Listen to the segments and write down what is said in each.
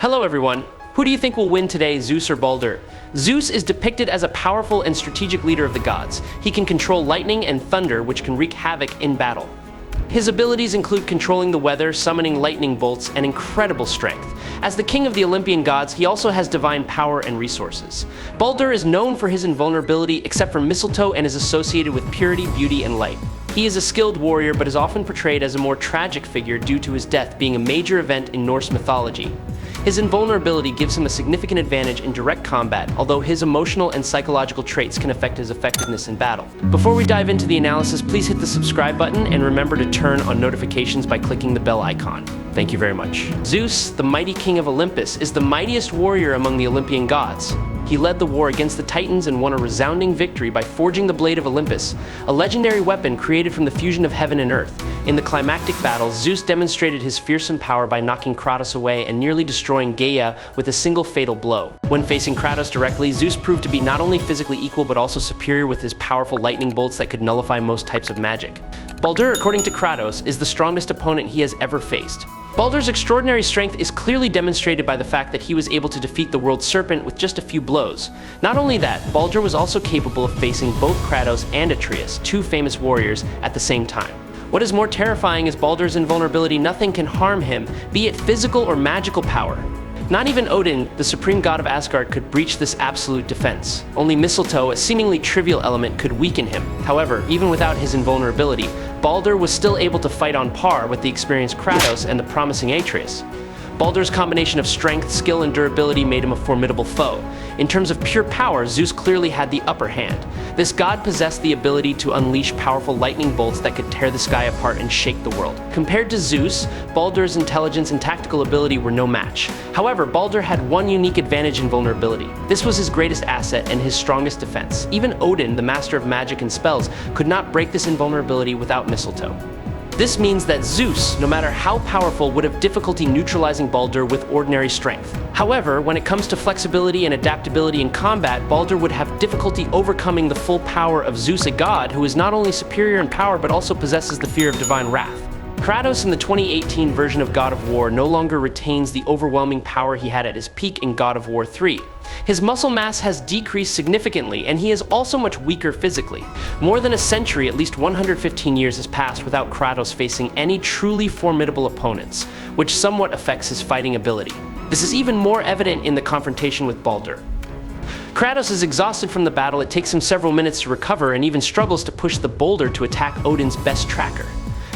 Hello everyone. Who do you think will win today, Zeus or Baldur? Zeus is depicted as a powerful and strategic leader of the gods. He can control lightning and thunder, which can wreak havoc in battle. His abilities include controlling the weather, summoning lightning bolts, and incredible strength. As the king of the Olympian gods, he also has divine power and resources. Baldur is known for his invulnerability except for mistletoe and is associated with purity, beauty, and light. He is a skilled warrior but is often portrayed as a more tragic figure due to his death being a major event in Norse mythology. His invulnerability gives him a significant advantage in direct combat, although his emotional and psychological traits can affect his effectiveness in battle. Before we dive into the analysis, please hit the subscribe button and remember to turn on notifications by clicking the bell icon. Thank you very much. Zeus, the mighty king of Olympus, is the mightiest warrior among the Olympian gods. He led the war against the Titans and won a resounding victory by forging the Blade of Olympus, a legendary weapon created from the fusion of heaven and earth. In the climactic battle, Zeus demonstrated his fearsome power by knocking Kratos away and nearly destroying Gaia with a single fatal blow. When facing Kratos directly, Zeus proved to be not only physically equal but also superior with his powerful lightning bolts that could nullify most types of magic. Baldur, according to Kratos, is the strongest opponent he has ever faced. Baldur's extraordinary strength is clearly demonstrated by the fact that he was able to defeat the world serpent with just a few blows. Not only that, Baldur was also capable of facing both Kratos and Atreus, two famous warriors, at the same time. What is more terrifying is Baldur's invulnerability. Nothing can harm him, be it physical or magical power. Not even Odin, the supreme god of Asgard, could breach this absolute defense. Only mistletoe, a seemingly trivial element, could weaken him. However, even without his invulnerability, Baldur was still able to fight on par with the experienced Kratos and the promising Atreus. Baldur's combination of strength, skill, and durability made him a formidable foe. In terms of pure power, Zeus clearly had the upper hand. This god possessed the ability to unleash powerful lightning bolts that could tear the sky apart and shake the world. Compared to Zeus, Baldur's intelligence and tactical ability were no match. However, Baldur had one unique advantage in vulnerability. This was his greatest asset and his strongest defense. Even Odin, the master of magic and spells, could not break this invulnerability without mistletoe. This means that Zeus, no matter how powerful, would have difficulty neutralizing Baldur with ordinary strength. However, when it comes to flexibility and adaptability in combat, Baldur would have difficulty overcoming the full power of Zeus, a god who is not only superior in power but also possesses the fear of divine wrath. Kratos in the 2018 version of God of War no longer retains the overwhelming power he had at his peak in God of War 3. His muscle mass has decreased significantly, and he is also much weaker physically. More than a century, at least 115 years, has passed without Kratos facing any truly formidable opponents, which somewhat affects his fighting ability. This is even more evident in the confrontation with Baldur. Kratos is exhausted from the battle. It takes him several minutes to recover and even struggles to push the boulder to attack Odin's best tracker.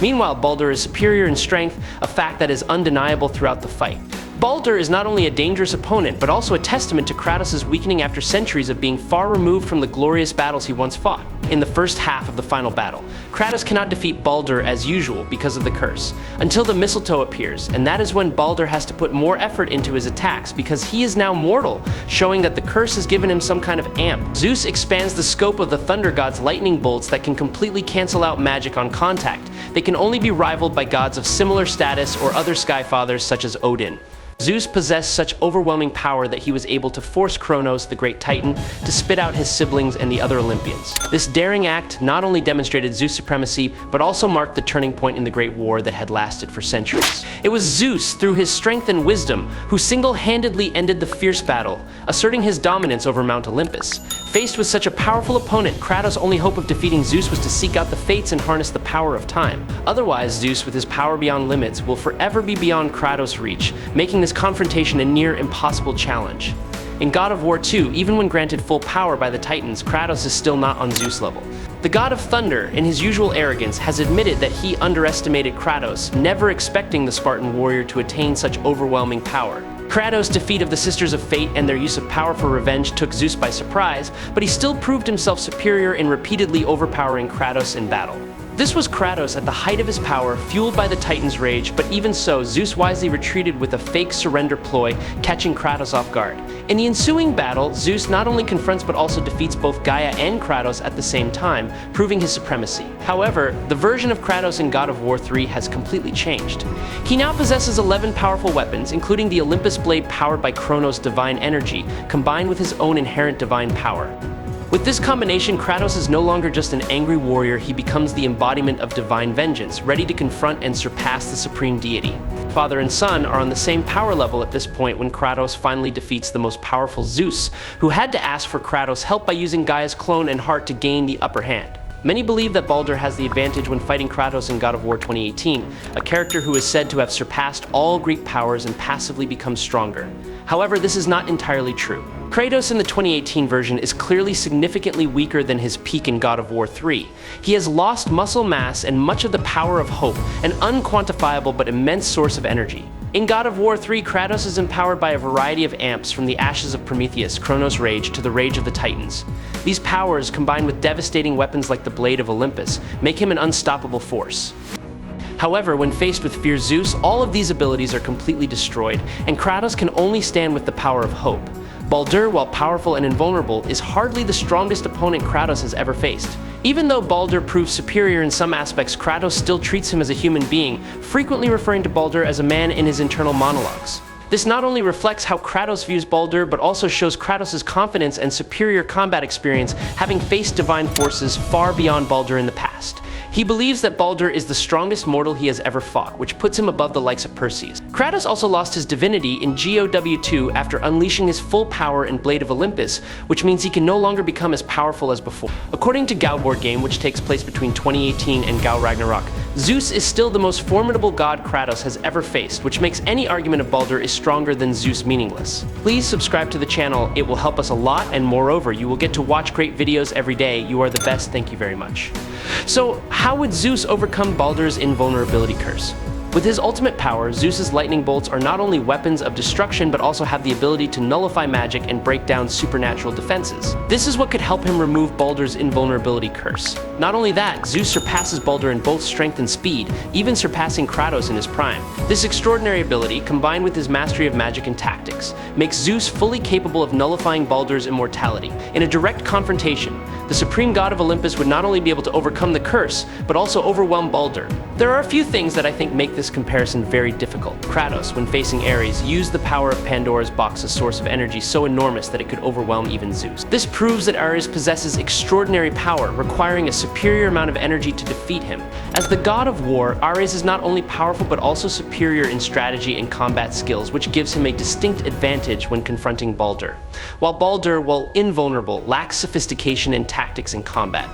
Meanwhile, Baldur is superior in strength, a fact that is undeniable throughout the fight. Baldur is not only a dangerous opponent, but also a testament to Kratos' weakening after centuries of being far removed from the glorious battles he once fought. In the first half of the final battle, Kratos cannot defeat Baldur as usual because of the curse, until the mistletoe appears, and that is when Baldur has to put more effort into his attacks because he is now mortal, showing that the curse has given him some kind of amp. Zeus expands the scope of the thunder god's lightning bolts that can completely cancel out magic on contact. They can only be rivaled by gods of similar status or other sky fathers such as Odin. Zeus possessed such overwhelming power that he was able to force Kronos, the great titan, to spit out his siblings and the other Olympians. This daring act not only demonstrated Zeus' supremacy, but also marked the turning point in the Great War that had lasted for centuries. It was Zeus, through his strength and wisdom, who single-handedly ended the fierce battle, asserting his dominance over Mount Olympus. Faced with such a powerful opponent, Kratos' only hope of defeating Zeus was to seek out the fates and harness the power of time. Otherwise, Zeus, with his power beyond limits, will forever be beyond Kratos' reach, making this confrontation a near impossible challenge. In God of War 2, even when granted full power by the Titans, Kratos is still not on Zeus level. The god of thunder, in his usual arrogance, has admitted that he underestimated Kratos, never expecting the Spartan warrior to attain such overwhelming power. Kratos' defeat of the Sisters of Fate and their use of power for revenge took Zeus by surprise, but he still proved himself superior in repeatedly overpowering Kratos in battle. This was Kratos at the height of his power, fueled by the Titan's rage, but even so, Zeus wisely retreated with a fake surrender ploy, catching Kratos off guard. In the ensuing battle, Zeus not only confronts but also defeats both Gaia and Kratos at the same time, proving his supremacy. However, the version of Kratos in God of War 3 has completely changed. He now possesses 11 powerful weapons, including the Olympus blade powered by Kronos' divine energy, combined with his own inherent divine power. With this combination, Kratos is no longer just an angry warrior, he becomes the embodiment of divine vengeance, ready to confront and surpass the supreme deity. Father and son are on the same power level at this point when Kratos finally defeats the most powerful Zeus, who had to ask for Kratos' help by using Gaia's clone and heart to gain the upper hand. Many believe that Baldur has the advantage when fighting Kratos in God of War 2018, a character who is said to have surpassed all Greek powers and passively become stronger. However, this is not entirely true. Kratos in the 2018 version is clearly significantly weaker than his peak in God of War 3. He has lost muscle mass and much of the power of hope, an unquantifiable but immense source of energy. In God of War 3, Kratos is empowered by a variety of amps, from the ashes of Prometheus, Kronos' rage, to the rage of the Titans. These powers, combined with devastating weapons like the Blade of Olympus, make him an unstoppable force. However, when faced with fierce Zeus, all of these abilities are completely destroyed, and Kratos can only stand with the power of hope. Baldur, while powerful and invulnerable, is hardly the strongest opponent Kratos has ever faced. Even though Baldur proves superior in some aspects, Kratos still treats him as a human being, frequently referring to Baldur as a man in his internal monologues. This not only reflects how Kratos views Baldur, but also shows Kratos' confidence and superior combat experience, having faced divine forces far beyond Baldur in the past. He believes that Baldur is the strongest mortal he has ever fought, which puts him above the likes of Perseus. Kratos also lost his divinity in GOW 2 after unleashing his full power in Blade of Olympus, which means he can no longer become as powerful as before. According to GOW board game, which takes place between 2018 and GOW Ragnarok, Zeus is still the most formidable god Kratos has ever faced, which makes any argument of Baldur is stronger than Zeus meaningless. Please subscribe to the channel, it will help us a lot, and moreover, you will get to watch great videos every day. You are the best, thank you very much. So, how would Zeus overcome Baldur's invulnerability curse? With his ultimate power, Zeus's lightning bolts are not only weapons of destruction but also have the ability to nullify magic and break down supernatural defenses. This is what could help him remove Baldur's invulnerability curse. Not only that, Zeus surpasses Baldur in both strength and speed, even surpassing Kratos in his prime. This extraordinary ability, combined with his mastery of magic and tactics, makes Zeus fully capable of nullifying Baldur's immortality. In a direct confrontation, the supreme god of Olympus would not only be able to overcome the curse, but also overwhelm Baldur. There are a few things that I think make this comparison very difficult. Kratos, when facing Ares, used the power of Pandora's box as source of energy so enormous that it could overwhelm even Zeus. This proves that Ares possesses extraordinary power, requiring a superior amount of energy to defeat him. As the god of war, Ares is not only powerful but also superior in strategy and combat skills, which gives him a distinct advantage when confronting Baldur. While Baldur, while invulnerable, lacks sophistication and tactics in combat.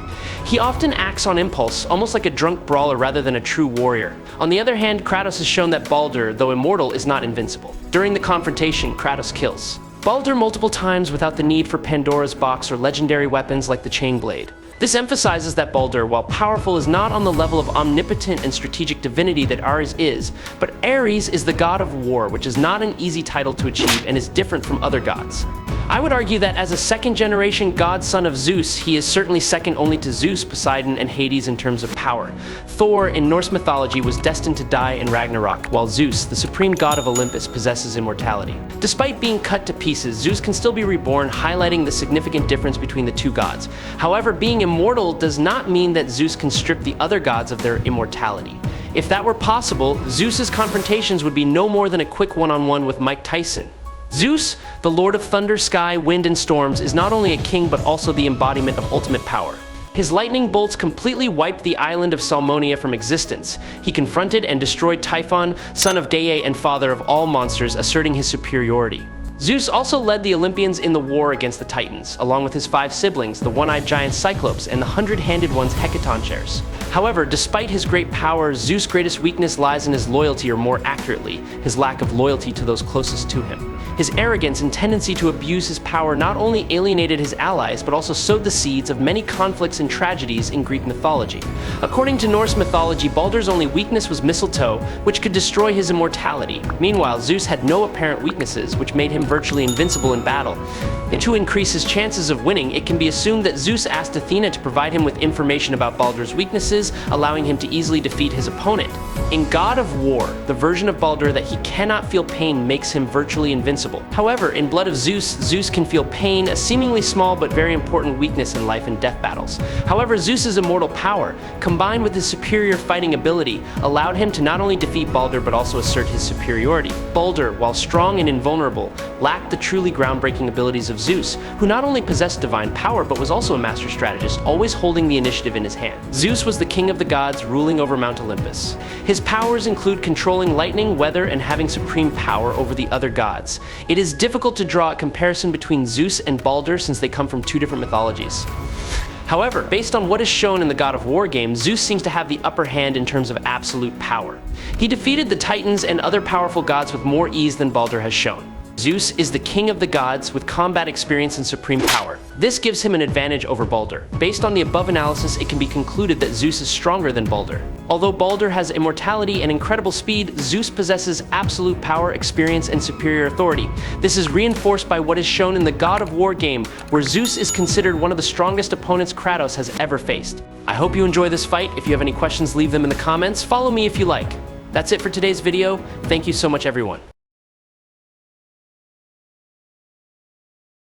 He often acts on impulse, almost like a drunk brawler rather than a true warrior. On the other hand, Kratos has shown that Baldur, though immortal, is not invincible. During the confrontation, Kratos kills Baldur multiple times without the need for Pandora's box or legendary weapons like the chain blade. This emphasizes that Baldur, while powerful, is not on the level of omnipotent and strategic divinity that Ares is, but Ares is the god of war, which is not an easy title to achieve and is different from other gods. I would argue that as a second-generation godson of Zeus, he is certainly second only to Zeus, Poseidon, and Hades in terms of power. Thor, in Norse mythology, was destined to die in Ragnarok, while Zeus, the supreme god of Olympus, possesses immortality. Despite being cut to pieces, Zeus can still be reborn, highlighting the significant difference between the two gods. However, being immortal does not mean that Zeus can strip the other gods of their immortality. If that were possible, Zeus's confrontations would be no more than a quick one-on-one with Mike Tyson. Zeus, the lord of thunder, sky, wind, and storms, is not only a king but also the embodiment of ultimate power. His lightning bolts completely wiped the island of Salmonia from existence. He confronted and destroyed Typhon, son of Dea and father of all monsters, asserting his superiority. Zeus also led the Olympians in the war against the Titans, along with his 5 siblings, the one-eyed giant Cyclops and the 100-handed ones Hecatoncheires. However, despite his great power, Zeus' greatest weakness lies in his loyalty, or more accurately, his lack of loyalty to those closest to him. His arrogance and tendency to abuse his power not only alienated his allies, but also sowed the seeds of many conflicts and tragedies in Greek mythology. According to Norse mythology, Baldur's only weakness was mistletoe, which could destroy his immortality. Meanwhile, Zeus had no apparent weaknesses, which made him virtually invincible in battle. And to increase his chances of winning, it can be assumed that Zeus asked Athena to provide him with information about Baldur's weaknesses, allowing him to easily defeat his opponent. In God of War, the version of Baldur that he cannot feel pain makes him virtually invincible invincible. However, in Blood of Zeus, Zeus can feel pain, a seemingly small but very important weakness in life and death battles. However, Zeus's immortal power, combined with his superior fighting ability, allowed him to not only defeat Baldur but also assert his superiority. Baldur, while strong and invulnerable, lacked the truly groundbreaking abilities of Zeus, who not only possessed divine power but was also a master strategist, always holding the initiative in his hand. Zeus was the king of the gods, ruling over Mount Olympus. His powers include controlling lightning, weather, and having supreme power over the other gods. It is difficult to draw a comparison between Zeus and Baldur since they come from two different mythologies. However, based on what is shown in the God of War game, Zeus seems to have the upper hand in terms of absolute power. He defeated the Titans and other powerful gods with more ease than Baldur has shown. Zeus is the king of the gods with combat experience and supreme power. This gives him an advantage over Baldur. Based on the above analysis, it can be concluded that Zeus is stronger than Baldur. Although Baldur has immortality and incredible speed, Zeus possesses absolute power, experience, and superior authority. This is reinforced by what is shown in the God of War game, where Zeus is considered one of the strongest opponents Kratos has ever faced. I hope you enjoy this fight. If you have any questions, leave them in the comments. Follow me if you like. That's it for today's video. Thank you so much, everyone.